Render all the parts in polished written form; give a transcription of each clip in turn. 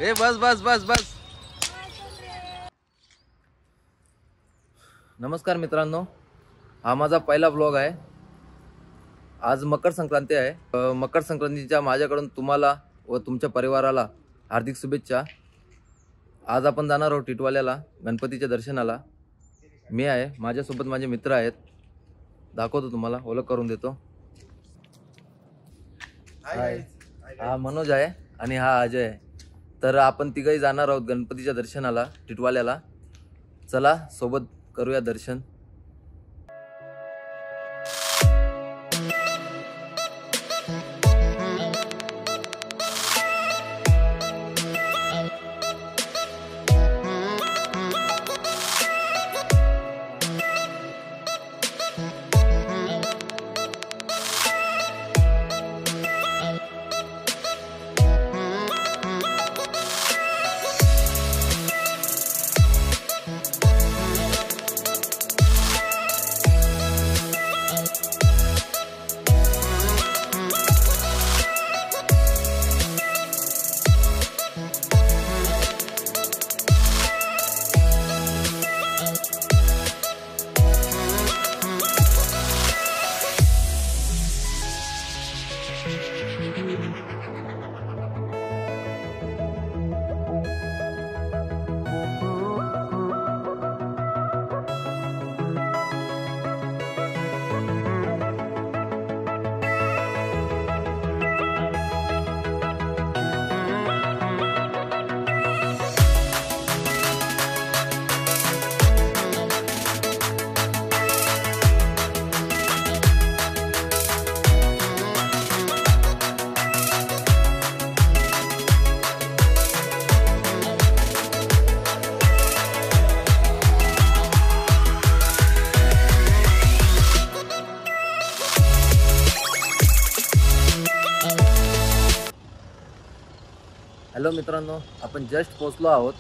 ए बस बस बस बस। नमस्कार मित्रांनो, हा माझा पहिला ब्लॉग आहे। आज मकर संक्रांती आहे। मकर संक्रांतीच्या माझ्याकडून तुम्हाला व तुमच्या परिवाराला हार्दिक शुभेच्छा। आज आपण जाणार आहोत टिटवाल्याला गणपतीच्या दर्शनाला। मी आहे, माझ्यासोबत माझे मित्र आहेत, दाखवतो तुम्हाला, ओळख करून देतो। हा मनोज आहे आणि हा अजय आहे। तर आपण तिघही जाणार आहोत गणपतीच्या दर्शनाला टिटवाल्याला। चला सोबत करूया दर्शन। हॅलो मित्रांनो, आपण जस्ट पोहोचलो आहोत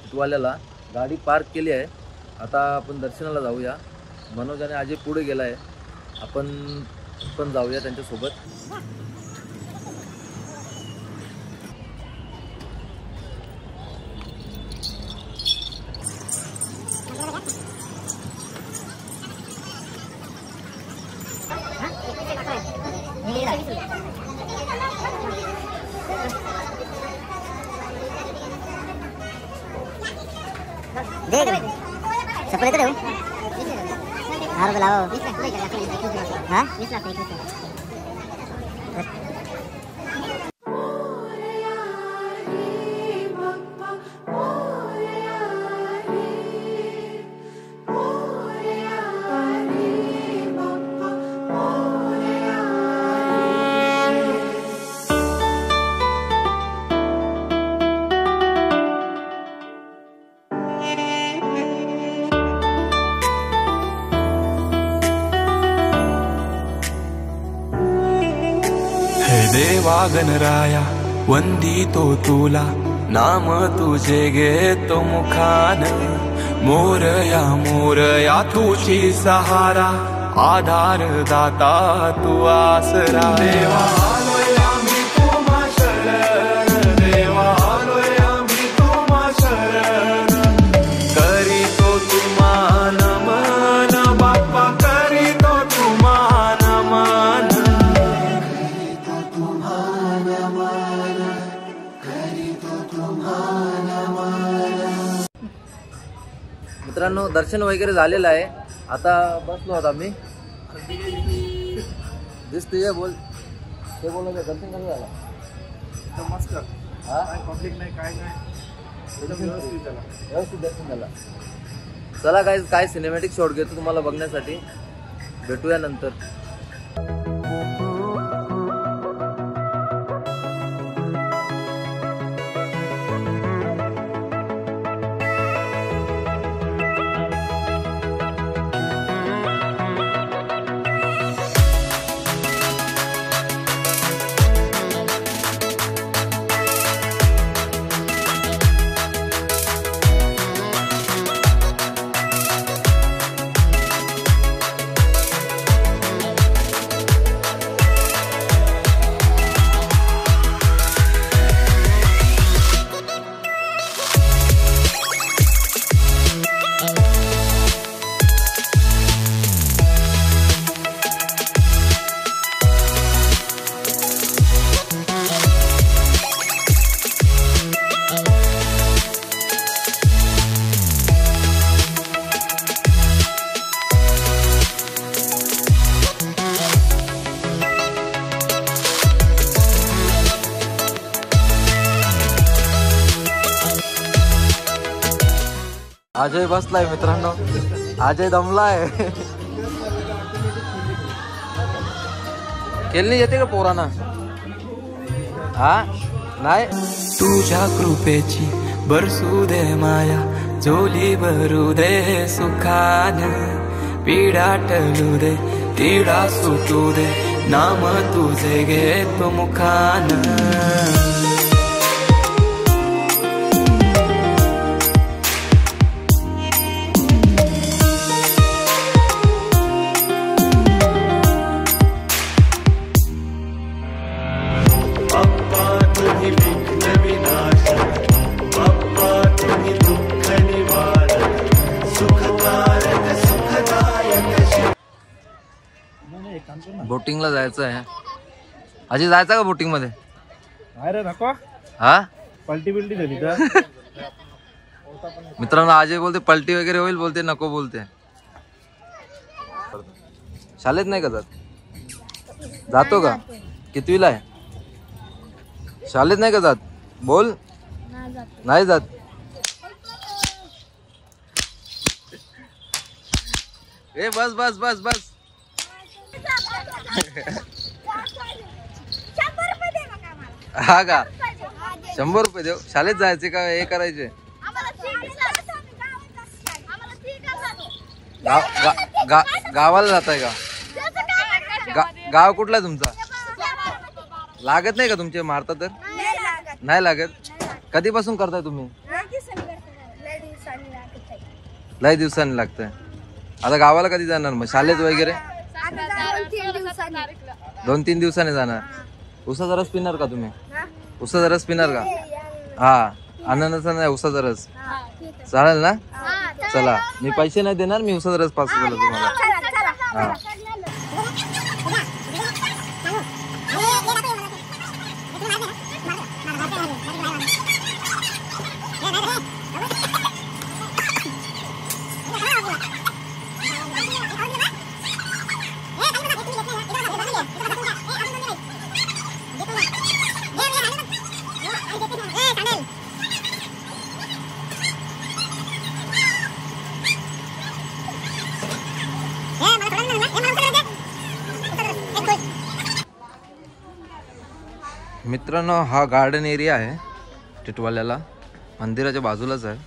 टिटवाल्याला। गाडी पार्क केली आहे। आता आपण दर्शनाला जाऊया। मनोज आणि अजय पुढे गेला आहे, आपण पण जाऊया त्यांच्यासोबत। दे सपरे तो देऊ हार लाओ हां 20 लाख देवा गणराया वंदितो तुला, नाम तुझे घेतो मुखान। मोरया मोरया तुझी सहारा, आधार दाता तू आसरा। देवा आलोय आम्ही तुम्हा शरण, देवा आलोय आम्ही तुम्हा शरण। करीतो तुम्हा नमन बाप्पा, करीतो तुम्हा नमन। मित्रांनो, दर्शन वगैरे झालेलं आहे। आता बसलो आहोत आम्ही। दिसतोय बोल, ते बोललो दर्शन कसं झालं? मस्त। हा काय पब्लिक नाही, काय नाही, एकदम व्यवस्थित झाला, व्यवस्थित दर्शन झालं। चला काय सिनेमॅटिक शॉट घेतो तुम्हाला बघण्यासाठी, भेटूया नंतर। अजय बसलाय मित्रांनो, अजय दमलाय. खेळणी येते का पोरांना? हा नाही. तुझ्या कृपेची बरसू दे माया, झोली भरू दे सुखान, पीडा टलू दे तिडा सुटू दे, नाम तुझे घेतो मुखान. बोटिंगला जायचं आहे. अजय जायचं का बोटिंग मध्ये? अरे नको, हा पलटी बिलटी झाली तर. मित्रांनो अजय बोलते पलटी वगैरे होईल, बोलते नको बोलते. शाळेत नाही का जात? जातो का? कितवीला आहे? शाळेत नाही का जात? बोल. नाही जात. ए बस बस बस बस. हा का? 100 रुपये देऊ. शाळेत जायचे का हे करायचे? गावाला जाताय का? गाव कुठला आहे तुमचा? लागत नाही का तुमचे? मारता तर नाही लागत. कधीपासून करताय तुम्ही? लय दिवसांनी लागतंय. आता गावाला कधी जाणार मग? शाळेत वगैरे 2-3 दिवसांनी जाणार. उसाचा रस पिणार का तुम्ही? उसाचा रस पिणार का? हा, अननसा नाही, उसाचा रस चालेल ना? चला, मी पैसे नाही देणार, मी उसाचा रस पास केला तुम्हाला. हा मित्रांनो, हा गार्डन एरिया आहे टिटवाल्याला, मंदिराच्या बाजूलाच आहे.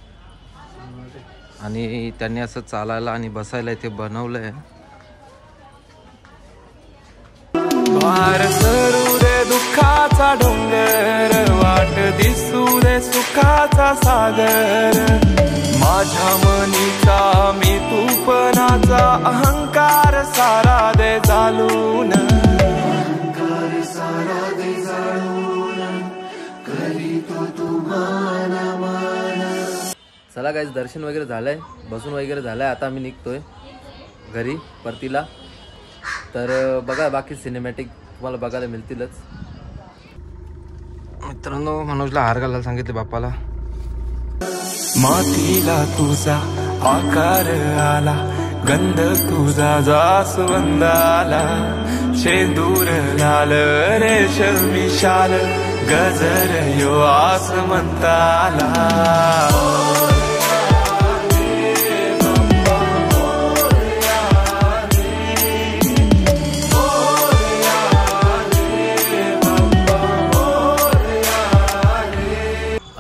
आणि त्यांनी असं चालायला आणि बसायला इथे बनवलंय. भार सरू दे दुःखाचा डोंगर, वाट दिसू दे सुखाचा सागर, माझ्या मनीचा मी तूपणाचा अहंकार सारा दे चालून. चला गाईज, दर्शन वगैरे झालंय, बसून वगैरे झालंय. आता आम्ही निघतोय घरी परतीला. तर बघा, बाकी सिनेमॅटिक तुम्हाला बघायला मिळतीलच. मित्रांनो, मनोजला हार घालायला सांगितले बाप्पाला. मातीला तुझा आकार आला, गंध तुझा जास्वंदाला, शेंदूर लाल रेशमी शाल, गजर यो आसमंताला.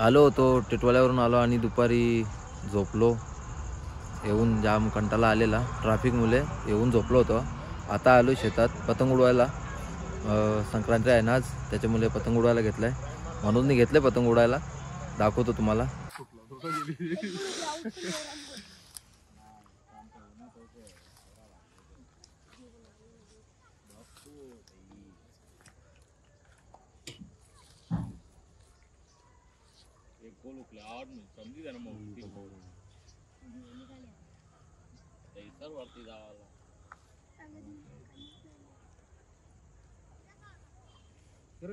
आलो होतो टिटवाल्यावरून आलो आणि दुपारी झोपलो. येऊन जाम कंटाळा आलेला ट्रॅफिकमुळे, येऊन झोपलो होतो. आता आलो शेतात पतंग उडवायला. संक्रांती आहे ना आज, त्याच्यामुळे पतंग उडवायला घेतलाय. म्हणून मी घेतलंय पतंग उडवायला, दाखवतो तुम्हाला.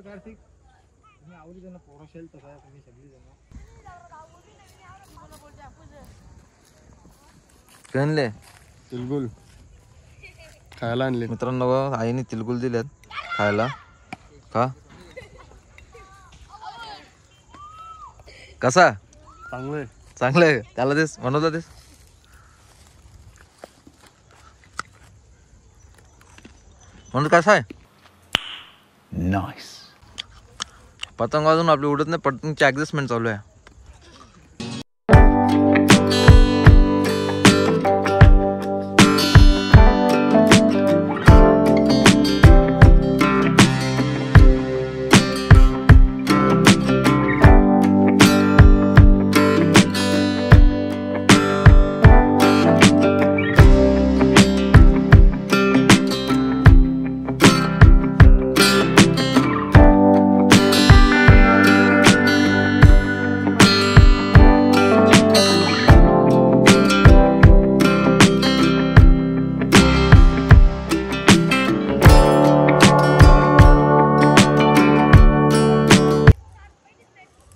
कार्तिक, तुम्ही आवडी जण पोराशेल तसा तुम्ही सगळी जण कणले तिलगुल खायला आणले. मित्रांनो, आईने तिलगुल दिलेत खायला. का कसा? चांगलं आहे. त्याला तेच म्हणत तेच. म्हणून कसं आहे नाइस. पतंग अजून आपली उडत नाही. पतंगची ऍडजस्टमेंट चालू आहे.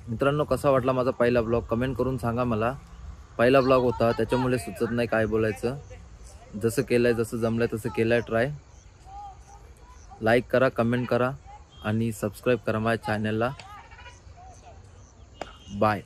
मित्रांनो, कसा वाटला माझा पहिला ब्लॉग कमेंट करून सांगा मला. पहिला ब्लॉग होता त्याच्यामुळे सुचत नाही काय बोलायचं. जसं केलंय, जसं जमलंय तसं केलंय ट्राय. लाईक करा, कमेंट करा आणि सबस्क्राईब करा माझ्या चॅनलला. बाय.